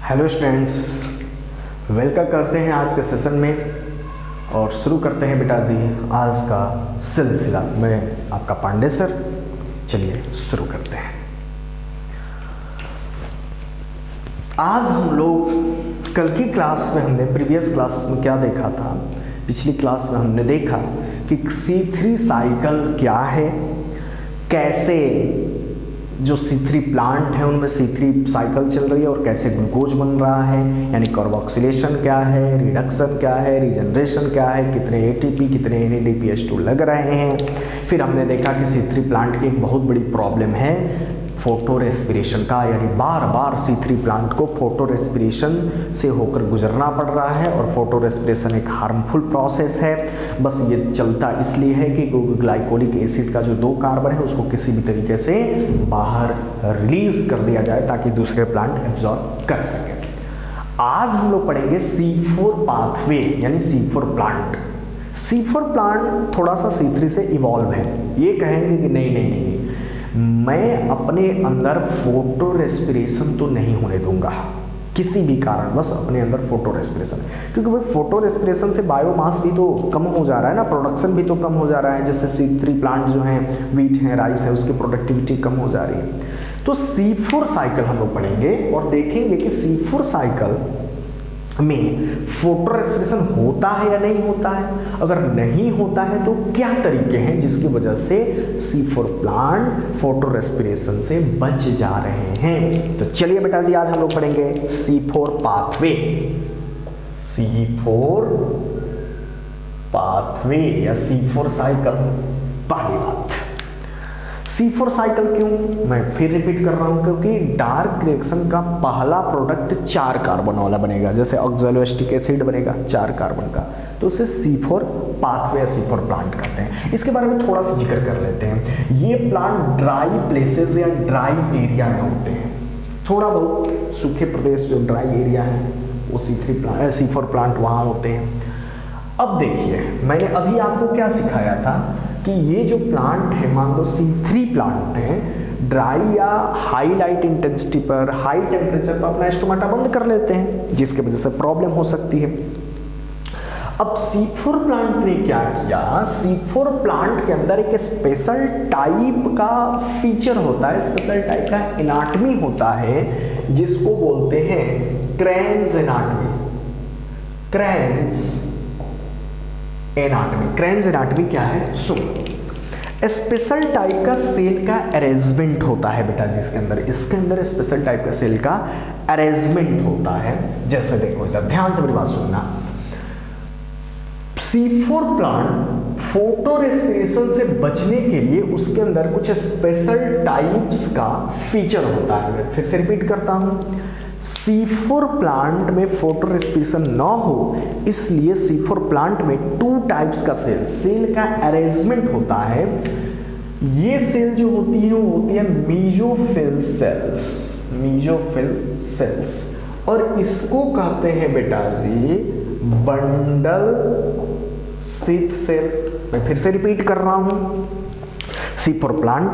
Hello students, welcome करते हैं आज के सेशन में और शुरू करते हैं बेटा जी आज का सिलसिला। मैं आपका पांडे सर, चलिए शुरू करते हैं। आज हम लोग कल की क्लास में हमने प्रीवियस क्लास में क्या देखा था, पिछली क्लास में हमने देखा कि C3 साइकिल क्या है, कैसे जो C3 प्लांट है उनमें C3 साइकिल चल रही है और कैसे ग्लूकोज बन रहा है, यानी कार्बोक्सिलेशन क्या है, रिडक्शन क्या है, रीजनरेशन क्या है, कितने ATP कितने NADPH2 लग रहे हैं। फिर हमने देखा कि C3 प्लांट की एक बहुत बड़ी प्रॉब्लम है फोटो रेस्पिरेशन का, यानी बार बार C3 प्लांट को फोटो रेस्पिरेशन से होकर गुजरना पड़ रहा है और फोटो रेस्पिरेशन एक हार्मफुल प्रोसेस है। बस ये चलता इसलिए है कि ग्लाइकोलिक एसिड का जो 2 कार्बन है उसको किसी भी तरीके से बाहर रिलीज कर दिया जाए ताकि दूसरे प्लांट एब्जॉर्ब कर सके। आज हम लोग पढ़ेंगे C4 पाथवे यानी C4 प्लांट। C4 प्लांट थोड़ा सा C3 से इवॉल्व है। ये कहेंगे कि नहीं, मैं अपने अंदर फोटो रेस्पिरेशन तो नहीं होने दूंगा किसी भी कारण, बस अपने अंदर फोटो रेस्पिरेशन, क्योंकि भाई फोटो रेस्पिरेशन से बायोमास भी तो कम हो जा रहा है ना, प्रोडक्शन भी तो कम हो जा रहा है। जैसे C3 प्लांट जो है, व्हीट है, राइस है, उसकी प्रोडक्टिविटी कम हो जा रही है। तो C4 साइकिल हम लोग पढ़ेंगे और देखेंगे कि C4 साइकिल में फोटो रेस्पिरेशन होता है या नहीं होता है। अगर नहीं होता है तो क्या तरीके हैं जिसकी वजह से C4 प्लांट फोटो रेस्पिरेशन से बच जा रहे हैं। तो चलिए बेटा जी आज हम लोग पढ़ेंगे C4 पाथवे। C4 पाथवे या C4 साइकिल। पहली बात, C4 साइकिल क्यों, मैं फिर रिपीट कर रहा हूं, क्योंकि डार्क रिएक्शन का पहला प्रोडक्ट 4 कार्बन वाला बनेगा। जैसे ऑक्सैलोएसिटिक एसिड बनेगा 4 कार्बन का, तो उसे C4 पाथवे या C4 प्लांट कहते हैं। इसके बारे में थोड़ा सा जिक्र कर लेते हैं। ये प्लांट ड्राई प्लेसेस या ड्राई एरिया में होते हैं। थोड़ा बहुत सूखे प्रदेश जो ड्राई एरिया है वो C4 प्लांट वहाँ होते हैं। अब देखिए, मैंने अभी आपको क्या सिखाया था कि ये जो प्लांट है, मान लो C3 प्लांट है, ड्राई या हाई लाइट इंटेंसिटी पर, हाई टेम्परेचर पर अपना स्टोमाटा बंद कर लेते हैं, जिसके वजह से प्रॉब्लम हो सकती है। अब C4 प्लांट ने क्या किया, C4 प्लांट के अंदर एक स्पेशल टाइप का फीचर होता है, स्पेशल टाइप का एनाटॉमी होता है जिसको बोलते हैं क्रेन्स एनाटॉमी। क्रेन्स एनाटॉमी क्या है, सुनो। स्पेशल टाइप का सेल का अरेंजमेंट होता है बेटा जी इसके अंदर स्पेशल टाइप का सेल का अरेंजमेंट होता है। जैसे देखो इधर ध्यान से मेरी बात सुनना। C4 प्लांट फोटो रेस्पिरेशन से बचने के लिए उसके अंदर कुछ स्पेशल टाइप्स का फीचर होता है। मैं फिर से रिपीट करता हूं, C4 प्लांट में फोटो रेस्पिरेशन ना हो इसलिए C4 प्लांट में 2 टाइप्स का सेल का अरेंजमेंट होता है। ये सेल जो होती है वो होती है मीजोफिल सेल्स, और इसको कहते हैं बेटा जी बंडल स्थित सेल। मैं फिर से रिपीट कर रहा हूं, C4 प्लांट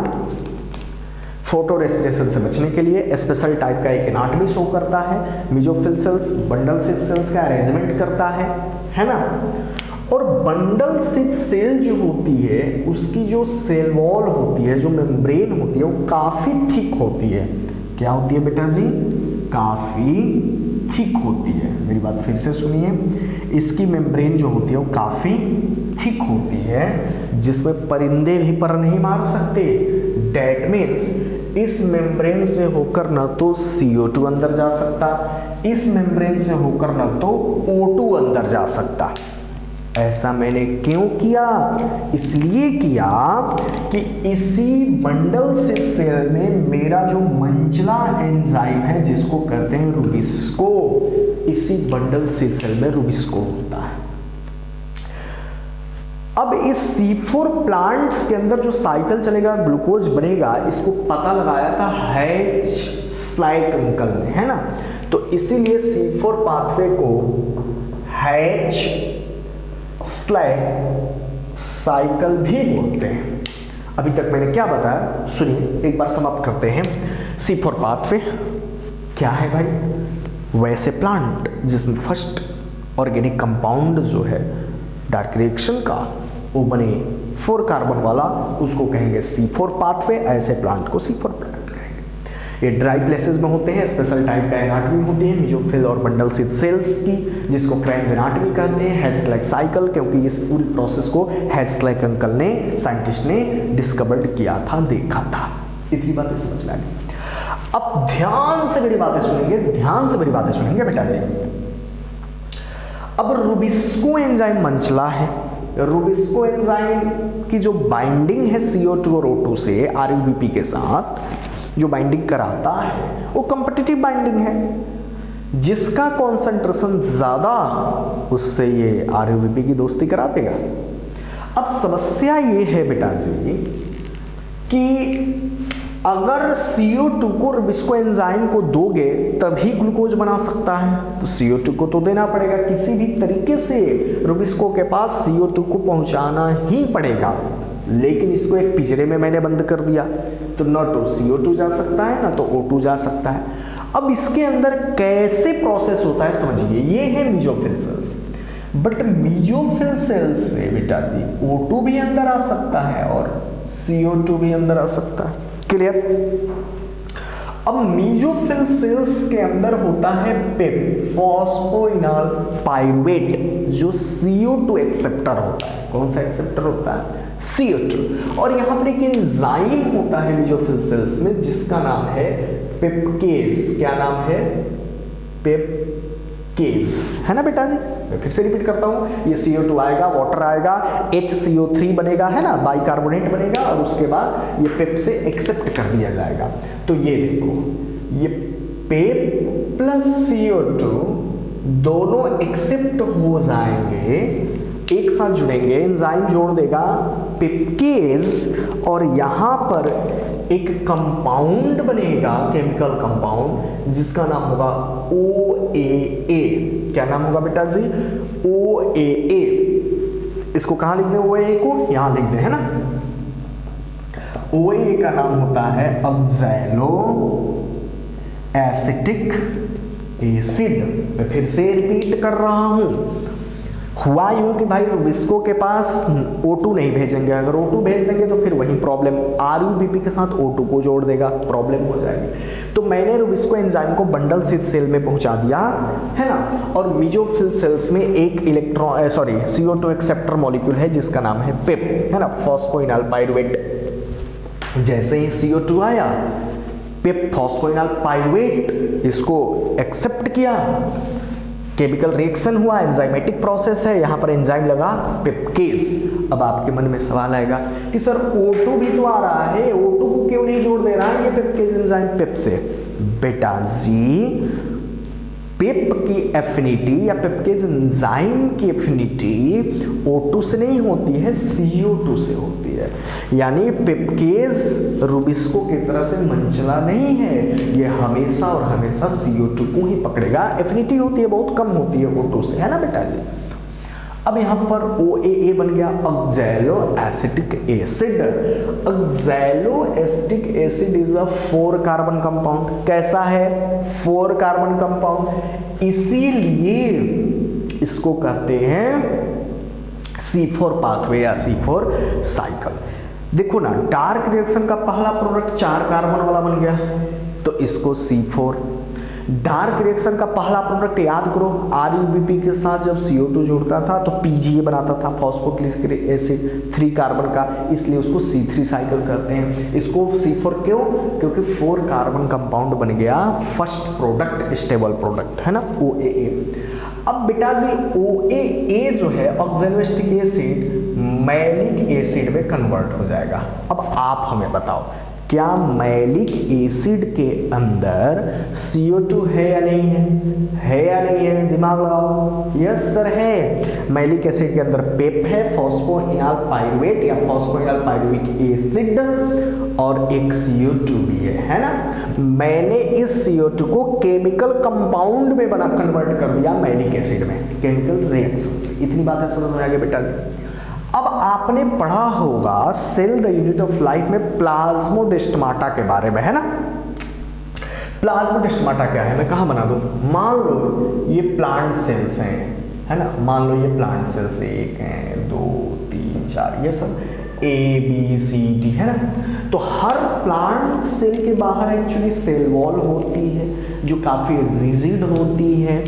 फोटो रेस्पिरेशन से बचने के लिए स्पेशल टाइप का एक एनाटॉमी शो करता है, मेसोफिल सेल्स बंडल स्थित सेल्स का अरेंजमेंट करता है ना। और बंडल स्थित सेल जो होती है उसकी जो सेल वॉल होती है, जो मेम्ब्रेन होती है, वो काफी थिक होती है। क्या होती है बेटा जी, काफी थिक होती है। मेरी बात फिर से सुनिए, इसकी मेम्ब्रेन जो होती है वो काफी थिक होती है, जिसमें परिंदे भी पर नहीं मार सकते। That means इस मेम्ब्रेन से होकर न तो CO2 अंदर जा सकता, इस मेम्ब्रेन से होकर न तो O2 अंदर जा सकता। ऐसा मैंने क्यों किया, इसलिए किया कि इसी बंडल स्थित सेल में मेरा जो मंचला एंजाइम है जिसको कहते हैं रूबिस्को, इसी बंडल स्थित सेल में रूबिस्को होता है। अब इस C4 प्लांट्स के अंदर जो साइकिल चलेगा, ग्लूकोज बनेगा, इसको पता लगाया था हैच स्लाइक अंकल ने, है ना। तो इसीलिए C4 पाथवे को हैच स्लाइक साइकिल भी बोलते हैं। अभी तक मैंने क्या बताया सुनिए, एक बार समाप्त करते हैं। C4 पाथवे क्या है भाई, वैसे प्लांट जिसमें फर्स्ट ऑर्गेनिक कंपाउंड जो है डार्क रिएक्शन का वो बने 4 कार्बन वाला, उसको कहेंगे C4 पाथवे। ऐसे प्लांट को C4 प्लांट कहेंगे। ये ड्राई प्लेसेस में होते हैं, स्पेशल टाइप का एनाटॉमी होती है मेसोफिल और बंडल सीड सेल्स की, जिसको क्रेन्स एनाटॉमी कहते हैं। हेस्लैक साइकिल, क्योंकि इस पूरी प्रोसेस को हेस्लैक अंकल ने, साइंटिस्ट ने डिस्कवर्ड किया था, देखा था। इतनी बातें समझ में आ गई। अब ध्यान से मेरी बातें सुनेंगे, ध्यान से मेरी बातें सुनेंगे बेटा जी। अब रुबिस्को एंजाइम मंचला है। रुबिस्को एंजाइम की जो बाइंडिंग है CO2 और O2 से RUBP के साथ, जो बाइंडिंग कराता है वो कॉम्पिटिटिव बाइंडिंग है। जिसका कॉन्सेंट्रेशन ज्यादा उससे ये RUBP की दोस्ती करा देगा। अब समस्या ये है बेटा जी कि अगर CO2 को रुबिस्को एंजाइम को दोगे तभी ग्लूकोज बना सकता है, तो CO2 को तो देना पड़ेगा, किसी भी तरीके से रुबिस्को के पास CO2 को पहुंचाना ही पड़ेगा। लेकिन इसको एक पिंजरे में मैंने बंद कर दिया, तो न तो CO2 जा सकता है ना तो O2 जा सकता है। अब इसके अंदर कैसे प्रोसेस होता है समझिए, ये है mesophyll cells. But mesophyll cells से बेटा जी O2 भी अंदर आ सकता है और CO2 भी अंदर आ सकता है। क्लियर? अब मेसोफिल सेल्स के अंदर होता है पेप, फॉस्फोइनॉल पाइरुवेट, जो CO2 एक्सेप्टर होता है। कौन सा एक्सेप्टर होता है? CO2। और यहां पर एक एंजाइम होता है मेसोफिल सेल्स में जिसका नाम है पेपकेज। क्या नाम है? पेपकेज, है ना बेटा जी। मैं फिर से रिपीट करता हूं, ये CO2 आएगा, वाटर आएगा, HCO3 बनेगा, है ना, बाइकार्बोनेट बनेगा, और उसके बाद ये पेप से एक्सेप्ट कर दिया जाएगा। तो ये देखो, ये पेप प्लस CO2 दोनों एक्सेप्ट हो जाएंगे, एक साथ जुड़ेंगे, एंजाइम जोड़ देगा पेपकेज, और यहां पर एक कंपाउंड बनेगा, केमिकल कंपाउंड, जिसका नाम होगा OAA। क्या नाम होगा बेटा जी? OAA। इसको कहां लिख दें? OAA को यहां लिख दें, है ना। OAA का नाम होता है ऑक्सैलो एसिटिक एसिड। मैं फिर से रिपीट कर रहा हूं, हुआ यूं कि भाई रुबिस्को के पास O2 नहीं भेजेंगे, अगर O2 भेज देंगे तो फिर वही प्रॉब्लम, RUBP के साथ O2 को जोड़ देगा, प्रॉब्लम हो जाएगी। तो मैंने रुबिस्को एंजाइम को बंडल सीड सेल में पहुंचा दिया, है ना, और मेसोफिल सेल्स में एक इलेक्ट्रॉन CO2 एक्सेप्टर मॉलिक्यूल है जिसका नाम है पेप, है ना, फॉस्फोइनॉल पाइरुवेट। जैसे ही CO2 आया, पेप फॉस्फोइनॉल पाइरुवेट इसको एक्सेप्ट किया, केमिकल रिएक्शन हुआ, एंजाइमेटिक प्रोसेस है, यहां पर एंजाइम लगा पेपकेज। अब आपके मन में सवाल आएगा कि सर O2 भी तो आ रहा है, O2 को क्यों नहीं जोड़ दे रहा है ये पेपकेज एंजाइम पेप से? बेटा जी, पेप की एफिनिटी या पेपकेज एंजाइम की एफिनिटी O2 से नहीं होती है, CO2 से होती है। यानी पेपकेज रुबिस्को की तरह से मंचला नहीं है, ये हमेशा और हमेशा CO2 को ही पकड़ेगा। एफिनिटी होती है, बहुत कम होती है O2 से, है ना बेटा जी। अब यहां पर OAA बन गया, oxalo acetic acid. Oxalo acetic acid is a 4 carbon compound. कैसा है? 4 कार्बन कंपाउंड, इसीलिए इसको कहते हैं C4 पाथवे या C4 साइकिल। देखो ना, डार्क रिएक्शन का पहला प्रोडक्ट 4 कार्बन वाला बन गया, तो इसको C4। डार्क रिएक्शन का पहला प्रोडक्ट याद करो, RUBP के साथ जब CO2 जुड़ता था तो PGA बनाता था, फॉस्फोग्लिसरिक एसिड, 3 कार्बन का, इसलिए उसको C3 साइकिल कहते हैं। इसको C4 क्यों? क्योंकि 4 कार्बन कंपाउंड बन गया, फर्स्ट प्रोडक्ट स्टेबल प्रोडक्ट, है ना, OAA। अब बेटा जी OAA जो है oxalo acetic acid malic acid में कन्वर्ट हो जाएगा। अब आप हमें बताओ, क्या मैलिक एसिड के अंदर CO2 है या नहीं है? है या नहीं है? दिमाग लगाओ। यस सर है। मैलिक एसिड के अंदर पेप है, फॉस्फोइनॉल पाइरुवेट या फॉस्फोइनॉल पाइरुविक एसिड, और एक CO2 भी है ना। मैंने इस CO2 को केमिकल कंपाउंड में बना कन्वर्ट कर दिया मैलिक एसिड में, केमिकल रिएक्शन से। इतनी बातें समझ में आ गई बेटा। अब आपने पढ़ा होगा cell the unit of life में प्लाज्मोडेस्माटा के बारे में, है ना। प्लाज्मोडेस्माटा क्या है, मैं कहाँ बना दूँ, मान लो ये प्लांट सेल्स हैं, है ना, मान लो ये प्लांट सेल्स 1 हैं 2 3 4 ये सब ABCD है ना। तो हर प्लांट सेल के बाहर एक्चुअली सेल वॉल होती है जो काफ़ी रिजिड होती है।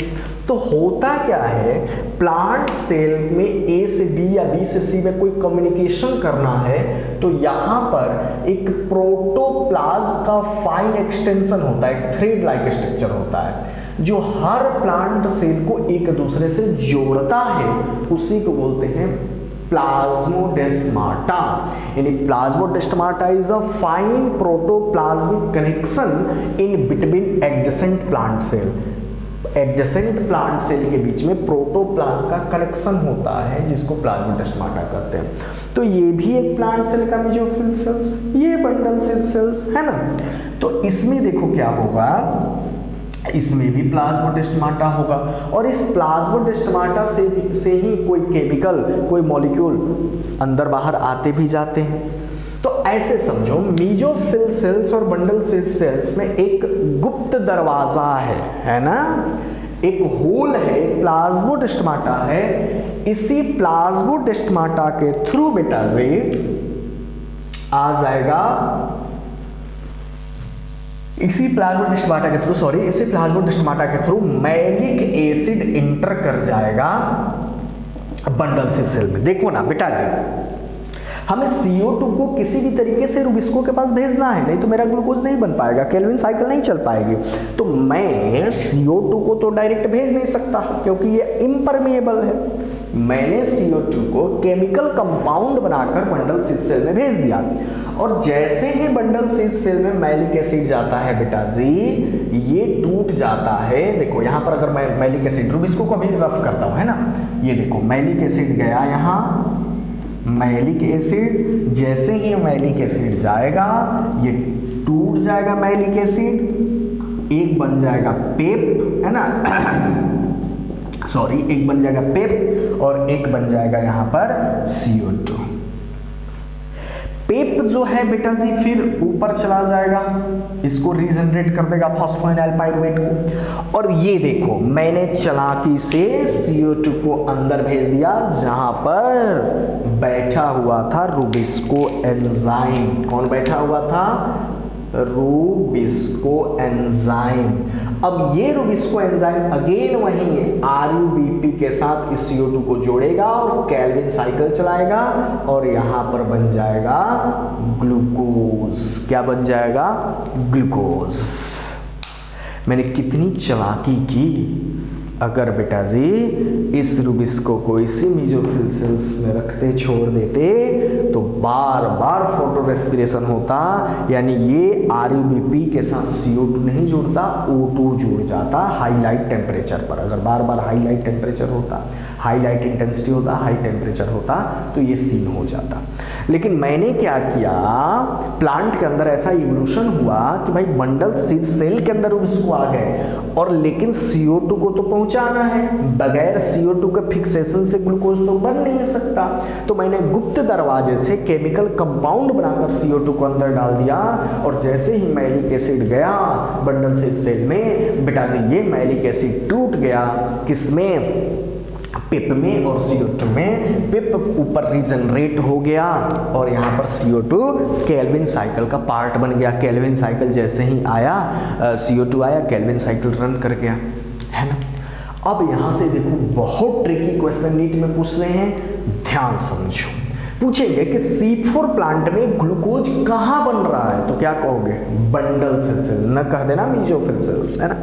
तो होता क्या है, प्लांट सेल में A से B या B से C में कोई कम्युनिकेशन करना है तो यहाँ पर एक प्रोटोप्लाज्म का फाइन एक्सटेंशन होता है, एक थ्रेड लाइक स्ट्रक्चर होता है जो हर प्लांट सेल को एक दूसरे से जोड़ता है, उसी को बोलते हैं प्लाज्मोडेस्माटा। यानी plasmodesmata is a fine protoplasmic connection in between adjacent plant cell. Adjacent plant cell के बीच में प्रोटोप्लाज्म का कनेक्शन होता है जिसको प्लाज्मोडेस्माटा कहते हैं। तो ये भी एक प्लांट सेल का मेसोफिल सेल्स, ये बंडल सेल्स है ना। तो इसमें देखो क्या होगा, इसमें भी प्लाज्मोडेस्माटा होगा और इस प्लाज्मोडेस्माटा से ही कोई केमिकल, कोई मॉलिक्यूल अंदर बाहर आते भी जाते हैं। तो ऐसे समझो मेसोफिल सेल्स और बंडल सेल्स में एक गुप्त दरवाजा है ना, एक होल है, प्लाज्मोडेस्माटा है। इसी प्लाज्मोडेस्माटा के थ्रू बेटा जी आ जाएगा, इसी प्लाज्मोडेस्माटा के थ्रू मैलिक एसिड इंटर कर जाएगा बंडल सेल में। देखो ना बेटा जी, हमें CO2 को किसी भी तरीके से रुबिस्को के पास भेजना है, नहीं तो मेरा ग्लूकोज नहीं बन पाएगा, केल्विन साइकिल नहीं चल पाएगी। तो मैं CO2 को तो डायरेक्ट भेज नहीं सकता क्योंकि ये इम्परमिएबल है। मैंने CO2 को केमिकल कंपाउंड बनाकर बंडल सेल में भेज दिया और जैसे ही बंडल सेल में मैलिक एसिड जाता है बेटा जी, ये टूट जाता है। देखो यहाँ पर अगर मैं मैलिक एसिड रुबिस्को को अभी रफ करता हूँ है ना, ये देखो मैलिक एसिड गया यहाँ, मैलिक एसिड, जैसे ही मैलिक एसिड जाएगा ये टूट जाएगा मैलिक एसिड, एक बन जाएगा पेप है ना सॉरी, एक बन जाएगा पेप और एक बन जाएगा यहां पर CO2। पेप जो है बेटा जी फिर ऊपर चला जाएगा, इसको रीजनरेट कर देगा फॉस्फोइनाइल पाइरुवेट को। और ये देखो मैंने चालाकी से CO2 को अंदर भेज दिया जहां पर बैठा हुआ था रुबिस्को एंजाइम। कौन बैठा हुआ था, रुबिस्को एंजाइम। अब ये रुबिस्को एंजाइम अगेन वहीं RUBP के इस CO2 को जोड़ेगा और केल्विन साइकिल चलाएगा और यहां पर बन जाएगा ग्लूकोज। क्या बन जाएगा, ग्लूकोज। मैंने कितनी चालाकी की, अगर बेटा जी इस रुबिस्को को इसी मेसोफिल सेल्स में रखते छोड़ देते तो बार बार फोटो रेस्पिरेशन होता, यानी ये RUBP के साथ CO2 नहीं जुड़ता, O2 जुड़ जाता हाईलाइट टेम्परेचर पर। अगर बार बार हाईलाइट टेम्परेचर होता, हाईलाइट इंटेंसिटी होता, हाई टेम्परेचर होता तो ये सीन हो जाता। लेकिन मैंने क्या किया, प्लांट के अंदर ऐसा इवोल्यूशन हुआ कि भाई बंडल सेल के अंदर रुबिस्को आ गए और लेकिन CO2 को तो पहुंचाना है, बगैर CO2 के फिक्सेशन से ग्लूकोज तो बन नहीं सकता। तो मैंने गुप्त दरवाजे से केमिकल कंपाउंड बनाकर CO2 को अंदर डाल दिया और जैसे ही मैलिक एसिड गया बंडल सेल में बेटा जी, ये मैलिक एसिड टूट गया किसमें, पिप में और CO2 में। पिप ऊपर रीजनरेट हो गया और यहाँ पर CO2 केल्विन साइकिल का पार्ट बन गया। केल्विन साइकिल जैसे ही आया, CO2 आया, केल्विन साइकिल रन कर गया, है ना। अब यहाँ से देखो बहुत ट्रिकी क्वेश्चन नीट में पूछ रहे हैं, ध्यान समझो। पूछेंगे कि C4 प्लांट में ग्लूकोज कहाँ बन रहा है, तो क्या कहोगे, बंडल सेल, न कह देना मेसोफिल सेल्स, है ना।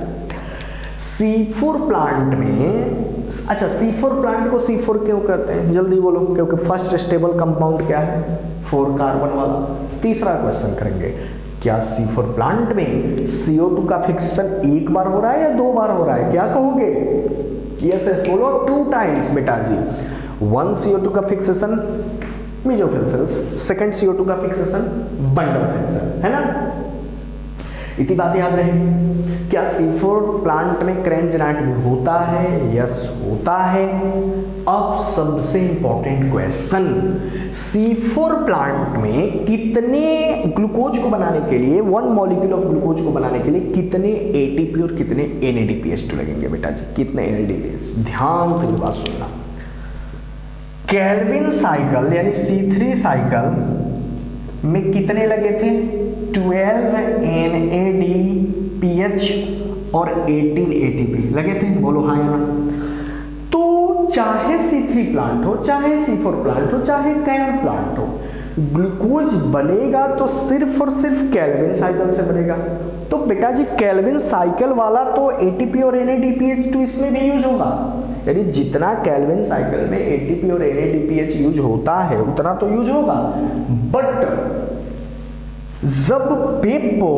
C4 प्लांट में, अच्छा C4 प्लांट को C4 क्यों कहते हैं, जल्दी बोलो, क्योंकि फर्स्ट स्टेबल कंपाउंड क्या है, 4 कार्बन वाला। तीसरा क्वेश्चन करेंगे, क्या C4 प्लांट में CO2 का फिक्सेशन एक बार हो रहा है या 2 बार हो रहा है, क्या कहोगे, यस बोलो 2 टाइम्स बेटा जी। 1 CO2 का fixation mesophyll cells, second CO2 का फिक्सेशन बंडल सेल्स, है ना। इतनी बात याद रहे। क्या C4 प्लांट में क्रेंज एनाटमी होता है? यस होता है। अब सबसे इंपॉर्टेंट क्वेश्चन, C4 प्लांट में कितने ग्लूकोज को बनाने के लिए, 1 मॉलिक्यूल ऑफ ग्लूकोज को बनाने के लिए कितने ATP और कितने NADPH लगेंगे बेटा जी? कितने NADPH? ध्यान से मेरी बात सुनना। केल्विन साइकिल यानी C3 साइकिल में कितने लगे थे? 12 NADPH और 18 ATP लगे थे। बोलो हाँ या ना। तो चाहे C3 प्लांट हो, चाहे C4 प्लांट हो, चाहे कैम प्लांट हो, ग्लूकोज बनेगा तो सिर्फ और सिर्फ केल्विन साइकिल से बनेगा। तो बेटा जी केल्विन साइकिल वाला तो ATP और NADPH तो इसमें भी यूज होगा, यानी जितना केल्विन साइकिल में ATP और NADPH यूज होता है उतना तो यूज होगा। बट जब पेपो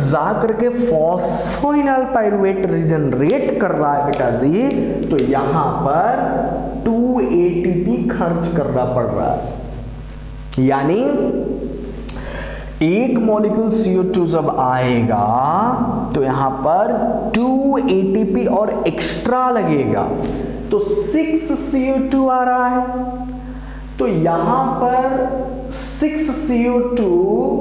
जा करके फॉस्फोइनल पाइरुवेट रीजनरेट कर रहा है बेटा जी, तो यहां पर 2 ATP खर्च करना पड़ रहा है। यानी एक मॉलिक्यूल CO2 जब आएगा तो यहां पर 2 ATP और एक्स्ट्रा लगेगा, तो 6 CO2 आ रहा है। तो यहां पर 6 CO2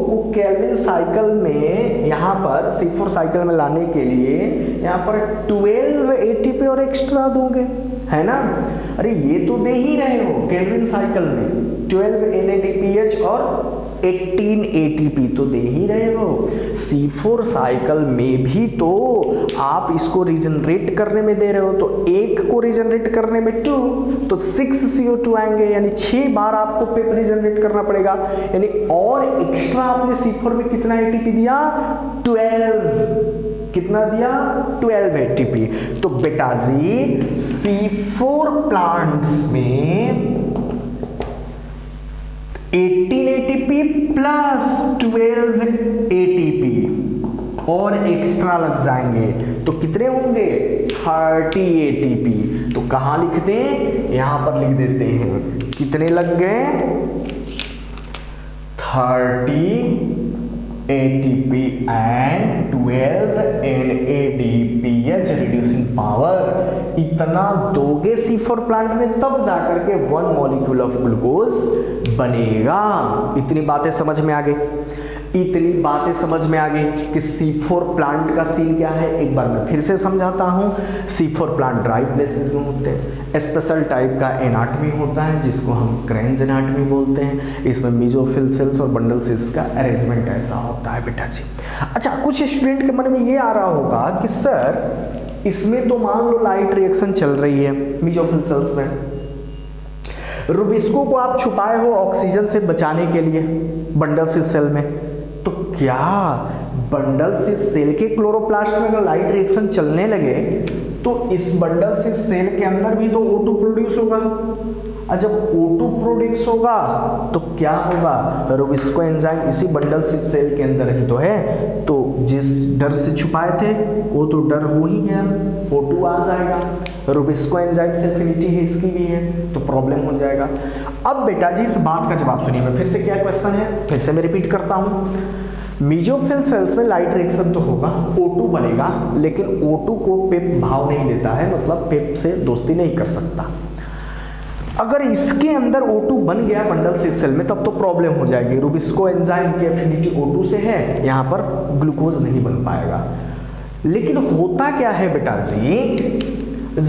को केल्विन साइकिल में, यहां पर C4 साइकिल में लाने के लिए यहां पर 12 ATP और एक्स्ट्रा दोगे, है ना? अरे ये तो दे ही रहे हो केल्विन साइकिल में, 12 NADPH और 18 ATP तो दे ही रहे हो। C4 साइकिल में भी तो आप इसको रीजनरेट करने में दे रहे हो, तो एक को रीजनरेट करने में 2, तो 6 CO2 आएंगे, यानी 6 बार आपको पेप रीजनरेट करना पड़ेगा। यानी और एक्स्ट्रा आपने C4 में कितना ATP दिया? 12। कितना दिया? 12 ATP। तो बेटा जी C4 प्लांट्स में 18 ATP प्लस 12 ATP और एक्स्ट्रा लग जाएंगे, तो कितने होंगे? 30 ATP। तो कहां लिखते हैं? यहां पर लिख देते हैं। कितने लग गए? 30 ATP and 12 NADPH reducing power. इतना दोगे C4 प्लांट में तब जाकर के 1 मॉलिक्यूल ऑफ ग्लूकोज बनेगा। इतनी बातें समझ में आ गई? इतनी बातें समझ में आ गई कि C4 प्लांट का सीन क्या है। एक बार मैं फिर से समझाता हूं। C4 प्लांट ड्राई प्लेसेस में होते हैं। स्पेशल टाइप का एनाटमी होता है जिसको हम क्रेंज एनाटमी बोलते हैं। इसमें मेसोफिल सेल्स और बंडल सेल्स का अरेंजमेंट ऐसा होता है बेटा जी। अच्छा, कुछ स्टूडेंट के मन में ये आ रहा होगा कि सर इसमें तो मान लो लाइट रिएक्शन चल रही है मेसोफिल सेल्स में, रुबिस्को को आप छुपाए हो ऑक्सीजन से बचाने के लिए बंडल सेल में, तो क्या बंडल सेल के क्लोरोप्लास्ट में अगर लाइट रिएक्शन चलने लगे तो इस बंडल सेल के अंदर भी तो O2 प्रोड्यूस होगा, और जब O2 प्रोड्यूस होगा तो क्या होगा? रुबिस्को एंजाइम इसी बंडल सेल के अंदर ही तो है, तो जिस डर से छुपाए थे वो तो डर हो ही गया, O2 आ जाएगा। रुबिस्को एंजाइम से एफिनिटी इसकी भी है, तो प्रॉब्लम हो जाएगा। अब बेटा जी इस बात का जवाब सुनिए। मैं फिर से क्या क्वेश्चन है, फिर से मैं रिपीट करता हूं। मेसोफिल सेल्स में लाइट रिएक्शन तो होगा, O2 बनेगा, लेकिन O2 को पेप भाव नहीं देता है, मतलब पेप से दोस्ती नहीं कर सकता। अगर इसके अंदर O2 बन गया बंडल सेल में तब तो प्रॉब्लम हो जाएगी। रुबिस्को एंजाइम की एफिनिटी O2 से है, यहां पर ग्लूकोज नहीं बन पाएगा। लेकिन होता क्या है बेटा जी,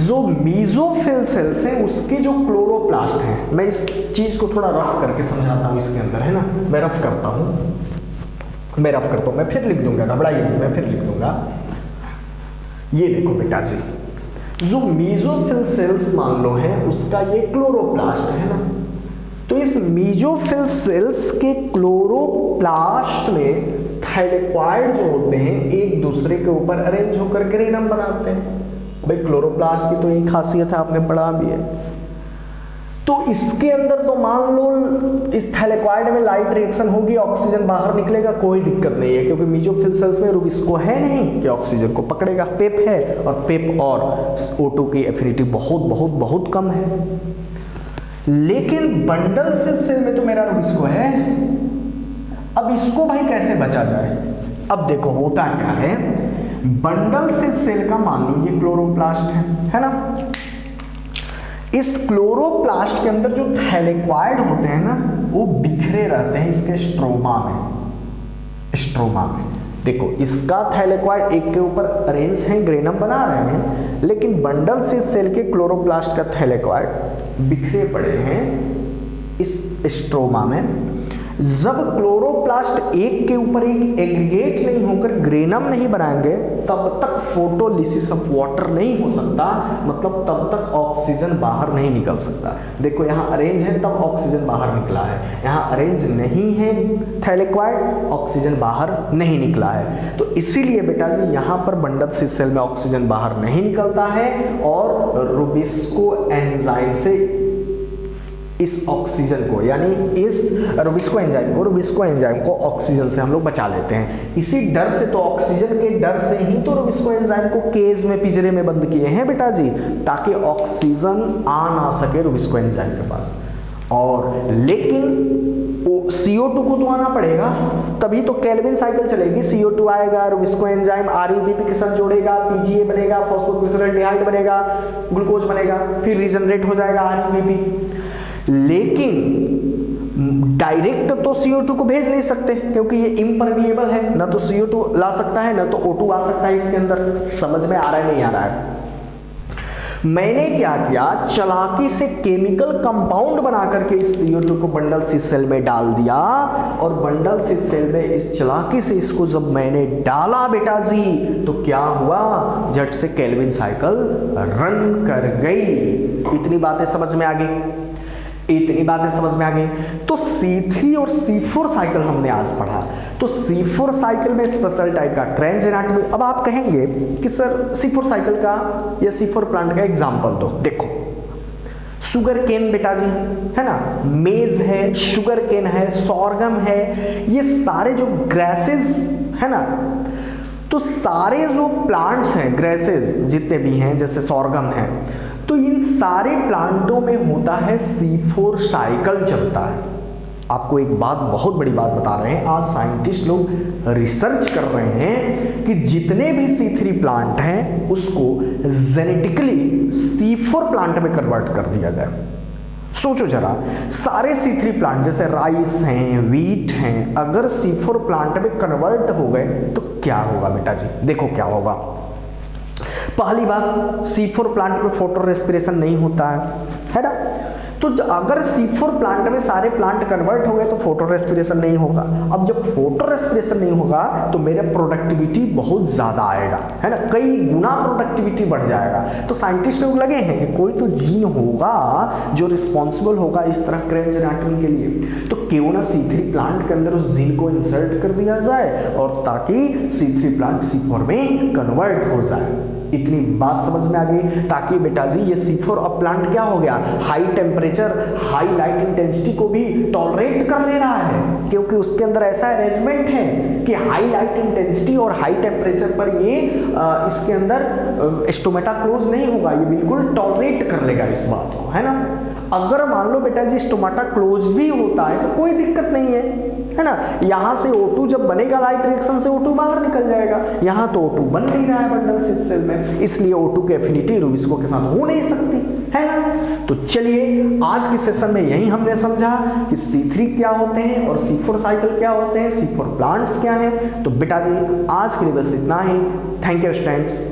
जो मेसोफिल सेल्स हैं उसके जो क्लोरोप्लास्ट हैं, मैं इस चीज को थोड़ा रफ करके समझाता हूं इसके अंदर, है ना? मैं रफ करता हूं, मैं फिर लिख दूंगा, घबराइए नहीं, मैं फिर लिख दूंगा। ये देखो बेटा जी, जो मेसोफिल सेल्स मान लो है उसका ये क्लोरोप्लास्ट है ना, तो इस मेसोफिल सेल्स के क्लोरोप्लास्ट में थाइलेक्वाइड जो होते हैं एक दूसरे के ऊपर अरेंज होकर के रेनम बनाते हैं। भाई क्लोरोप्लास्ट की तो यही खासियत है, आपने पढ़ा भी है। तो इसके अंदर तो मान लो इस थाइलेक्वाइड में लाइट रिएक्शन होगी, ऑक्सीजन बाहर निकलेगा, कोई दिक्कत नहीं है, क्योंकि मेसोफिल सेल्स में रुबिस्को है नहीं कि ऑक्सीजन को पकड़ेगा, पेप है, और पेप और O2 की एफिनिटी बहुत बहुत बहुत कम है। लेकिन बंडल सेल में तो मेरा रुबिस्को है। अब इसको भाई कैसे बचा जाए? अब देखो होता क्या है, बंडल से सेल का मान लो ये क्लोरोप्लास्ट है ना, इस क्लोरोप्लास्ट के अंदर जो थैलेक्वाइड होते हैं ना वो बिखरे रहते हैं इसके स्ट्रोमा में। देखो इसका थैलेक्वाइड एक के ऊपर अरेंज है, ग्रेनम बना रहे हैं, लेकिन बंडल से सेल के क्लोरोप्लास्ट का थैलेक्वाइड बिखरे पड़े हैं इस स्ट्रोमा में। जब क्लोरोप्लास्ट एक के ऊपर एक एग्रीगेट नहीं होकर ग्रेनम नहीं बनाएंगे तब तक फोटोलिसिस ऑफ वाटर नहीं हो सकता, मतलब तब तक ऑक्सीजन बाहर नहीं निकल सकता। देखो यहाँ अरेंज है तब ऑक्सीजन बाहर निकला है, यहाँ अरेंज नहीं है थैलेक्वाइड, ऑक्सीजन बाहर नहीं निकला है। तो इसीलिए बेटा जी यहाँ पर बंडल सिस सेल में ऑक्सीजन बाहर नहीं निकलता है और रुबिस्को एंजाइम से इस ऑक्सीजन को, यानी इस रुबिस्को एंजाइम को ऑक्सीजन से हम लोग बचा लेते हैं। इसी डर से, तो ऑक्सीजन के डर से ही तो रुबिस्को एंजाइम को केज में, पिंजरे में बंद किए हैं बेटा जी, ताकि ऑक्सीजन आ ना सके रुबिस्को एंजाइम के पास। और लेकिन CO2 को तो आना पड़ेगा, तभी तो केल्विन साइकिल चलेगी। CO2 आएगा, रुबिस्को एंजाइम RUBP के साथ जोड़ेगा, PGA बनेगा, फॉस्फोग्लिसरॉल्डिहाइड बनेगा, ग्लूकोज बनेगा, फिर रीजनरेट हो जाएगा RUBP। लेकिन डायरेक्ट तो CO2 को भेज नहीं सकते क्योंकि ये इम्परमिएबल है, ना तो CO2 ला सकता है ना तो O2 आ सकता है इसके अंदर। समझ में आ रहा है नहीं आ रहा है? मैंने क्या किया, चालाकी से केमिकल कंपाउंड बना करके इस CO2 को बंडल सिस सेल में डाल दिया, और बंडल सिस सेल में इस चालाकी से इसको जब मैंने डाला बेटा जी तो क्या हुआ, झट से केल्विन साइकिल रन कर गई। इतनी बातें समझ में आ गई, इतनी बातें समझ में आ गई। तो C3 और C4 साइकिल हमने आज पढ़ा। तो C4 साइकिल में स्पेशल टाइप का क्रेंज एनाटॉमी। अब आप कहेंगे कि सर C4 साइकिल का या C4 प्लांट का एग्जांपल दो। देखो शुगर केन बेटा जी है ना, मेज है, शुगर केन है, सॉर्गम है, ये सारे जो ग्रेसेस है ना, तो सारे जो प्लांट्स हैं, ग्रेसेस जितने भी हैं, जैसे सॉर्गम है, तो इन सारे प्लांटों में होता है C4 साइकिल चलता है। आपको एक बात, बहुत बड़ी बात बता रहे हैं, आज साइंटिस्ट लोग रिसर्च कर रहे हैं कि जितने भी C3 प्लांट हैं उसको जेनेटिकली C4 प्लांट में कन्वर्ट कर दिया जाए। सोचो जरा, सारे C3 प्लांट जैसे राइस हैं, व्हीट हैं, अगर C4 प्लांट में कन्वर्ट हो गए तो क्या होगा बेटा जी? देखो क्या होगा। पहली बात, C4 प्लांट में फोटो रेस्पिरेशन नहीं होता है ना, तो अगर C4 प्लांट में सारे प्लांट कन्वर्ट हो गए तो फोटो रेस्पिरेशन नहीं होगा। अब जब फोटो रेस्पिरेशन नहीं होगा तो मेरा प्रोडक्टिविटी बहुत ज्यादा आएगा, है ना, कई गुना प्रोडक्टिविटी बढ़ जाएगा। तो साइंटिस्ट लोग लगे हैं कि कोई तो जीन होगा जो रिस्पॉन्सिबल होगा इस तरह क्रेंज एनाटॉमी के लिए, तो क्यों ना C3 प्लांट के अंदर उस जीन को इंसर्ट कर दिया जाए और ताकि C3 प्लांट C4 में कन्वर्ट हो जाए। इतनी बात समझ में आ गई, ताकि बेटा जी ये C4 अब प्लांट क्या हो गया, high temperature, high light intensity को भी टॉलरेट कर ले रहा है, क्योंकि उसके अंदर ऐसा अरेंजमेंट है कि हाई लाइट इंटेंसिटी और हाई टेम्परेचर पर ये इसके अंदर स्टोमेटा क्लोज नहीं होगा, ये बिल्कुल टॉलरेट कर लेगा इस बात को, है ना। अगर मान लो बेटा जी स्टोमेटा क्लोज भी होता है तो कोई दिक्कत नहीं है ना। यहाँ से O2 जब बनेगा लाइट रिएक्शन से O2 बाहर निकल जाएगा, यहाँ तो O2 बन नहीं रहा है बंडल सिस सेल में, इसलिए O2 की एफिनिटी रुबिस्को के साथ हो नहीं सकती, है ना। तो चलिए आज के सेशन में यही हमने समझा कि C3 क्या होते हैं और C4 साइकिल क्या होते हैं, C4 प्लांट्स क्या हैं। तो बेटा जी आज के लिए बस इतना ही। Thank you students.